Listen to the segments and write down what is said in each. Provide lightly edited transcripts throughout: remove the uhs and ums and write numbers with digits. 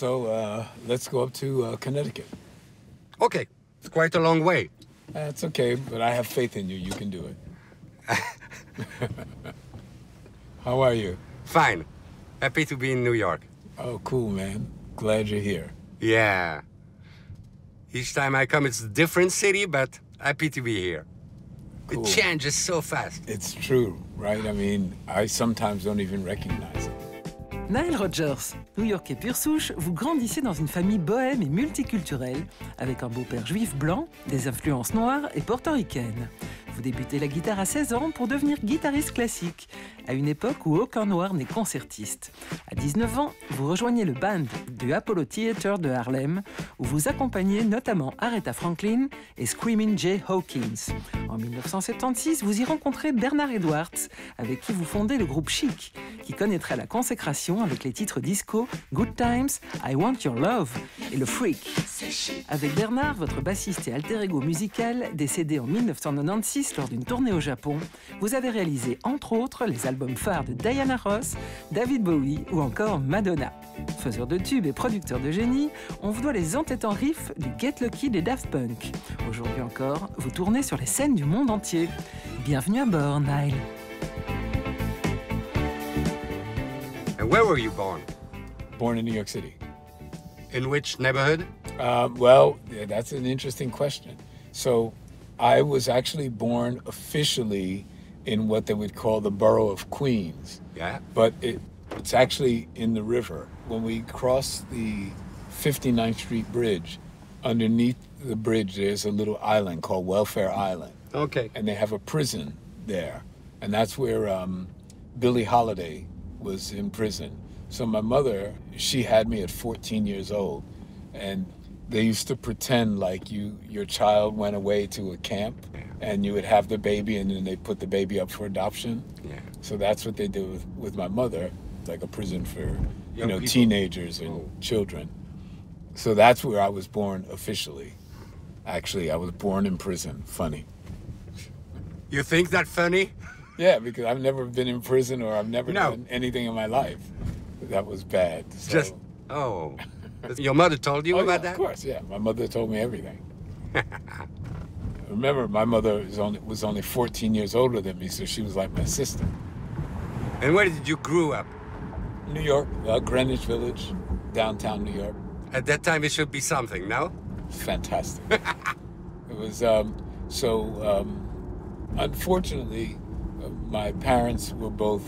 So let's go up to Connecticut. Okay, it's quite a long way. That's okay, but I have faith in you. You can do it. How are you? Fine. Happy to be in New York. Oh, cool, man. Glad you're here. Yeah. Each time I come, it's a different city, but happy to be here. Cool. It changes so fast. It's true, right? I mean, I sometimes don't even recognize it. Nile Rodgers, New-Yorkais pure souche, vous grandissez dans une famille bohème et multiculturelle, avec un beau-père juif blanc, des influences noires et portoricaines. Vous débutez la guitare à 16 ans pour devenir guitariste classique, à une époque où aucun noir n'est concertiste. À 19 ans, vous rejoignez le band du Apollo Theater de Harlem, où vous accompagnez notamment Aretha Franklin et Screaming Jay Hawkins. En 1976, vous y rencontrez Bernard Edwards, avec qui vous fondez le groupe Chic, qui connaîtra la consécration avec les titres disco Good Times, I Want Your Love et Le Freak. Avec Bernard, votre bassiste et alter ego musical, décédé en 1996 lors d'une tournée au Japon, vous avez réalisé entre autres les albums phares de Diana Ross, David Bowie ou encore Madonna. Faiseur de tubes et producteur de génie, on vous doit les entêtants riffs du Get Lucky des Daft Punk. Aujourd'hui encore, vous tournez sur les scènes du monde entier. Bienvenue à bord, Nile. And where were you born? Born in New York City. In which neighborhood? Well, yeah, that's an interesting question. So I was actually born officially in what they would call the borough of Queens. Yeah. But it's actually in the river. When we cross the 59th Street Bridge, underneath the bridge there's a little island called Welfare Island. Okay. And they have a prison there. And that's where Billie Holiday was in prison. So my mother, she had me at 14 years old. And they used to pretend like your child went away to a camp and you would have the baby and then they put the baby up for adoption. Yeah. So that's what they did with my mother, like a prison for Young people. Teenagers and children. So that's where I was born officially. Actually, I was born in prison. Funny. You think that funny? Yeah, because I've never been in prison or I've never done anything in my life that was bad. So. Oh. Your mother told you about that? Of course, yeah. My mother told me everything. Remember, my mother was only 14 years older than me, so she was like my sister. And where did you grow up? New York, Greenwich Village, downtown New York. At that time, it should be something, no? Fantastic. It was, unfortunately, my parents were both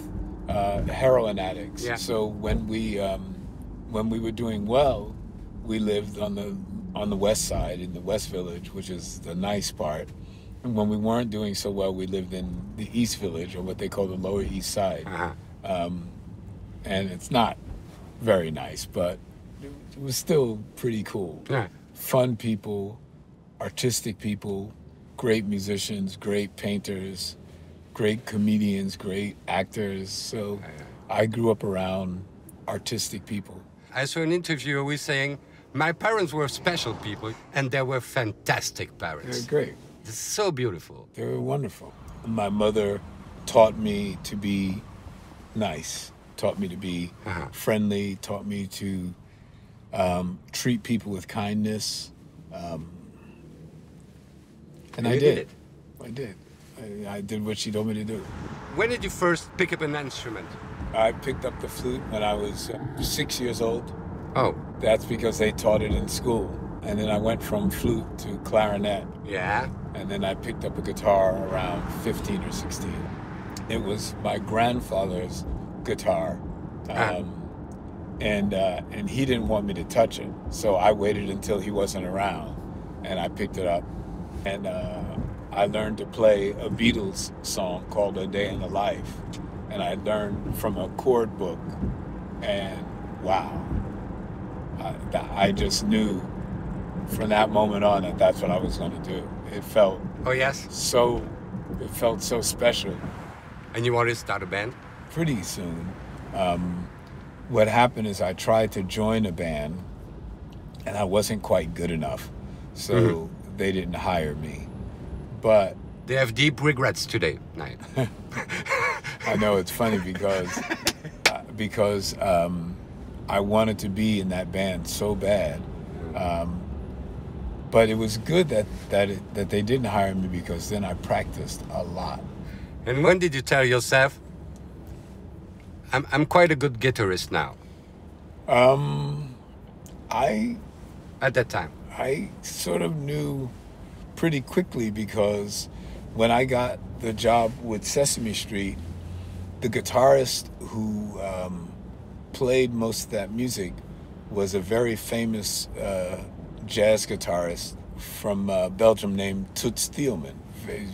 heroin addicts. Yeah. So when we were doing well, we lived on the west side in the West Village, which is the nice part. And when we weren't doing so well, we lived in the East Village, or what they call the Lower East Side. Uh-huh. And it's not very nice, but it was still pretty cool. Yeah. Fun people, artistic people, great musicians, great painters, great comedians, great actors. So I grew up around artistic people. I saw an interview with saying, my parents were special people, and they were fantastic parents. They're great. It's so beautiful. They were wonderful. My mother taught me to be nice, taught me to be friendly, taught me to treat people with kindness. And I did. I did. I did what she told me to do. When did you first pick up an instrument? I picked up the flute when I was 6 years old. Oh. That's because they taught it in school. And then I went from flute to clarinet. Yeah? And then I picked up a guitar around 15 or 16. It was my grandfather's guitar. And he didn't want me to touch it. So I waited until he wasn't around. And I picked it up. And I learned to play a Beatles song called A Day in the Life. And I learned from a chord book. And wow. I just knew from that moment on that that's what I was going to do. It felt so special. And you wanted to start a band? Pretty soon. What happened is I tried to join a band and I wasn't quite good enough. So they didn't hire me. But they have deep regrets today, Nile. I know, it's funny because I wanted to be in that band so bad. But it was good that they didn't hire me, because then I practiced a lot. And when did you tell yourself, I'm quite a good guitarist now? At that time? I sort of knew pretty quickly, because when I got the job with Sesame Street, the guitarist who played most of that music was a very famous jazz guitarist from Belgium named Toots Thielman.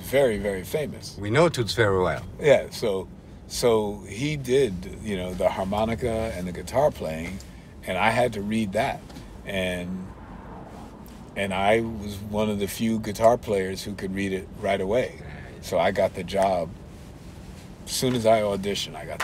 Very, very famous. We know Toots very well. Yeah, so he did, you know, the harmonica and the guitar playing, and I had to read that. And I was one of the few guitar players who could read it right away. So I got the job. As soon as I auditioned, I got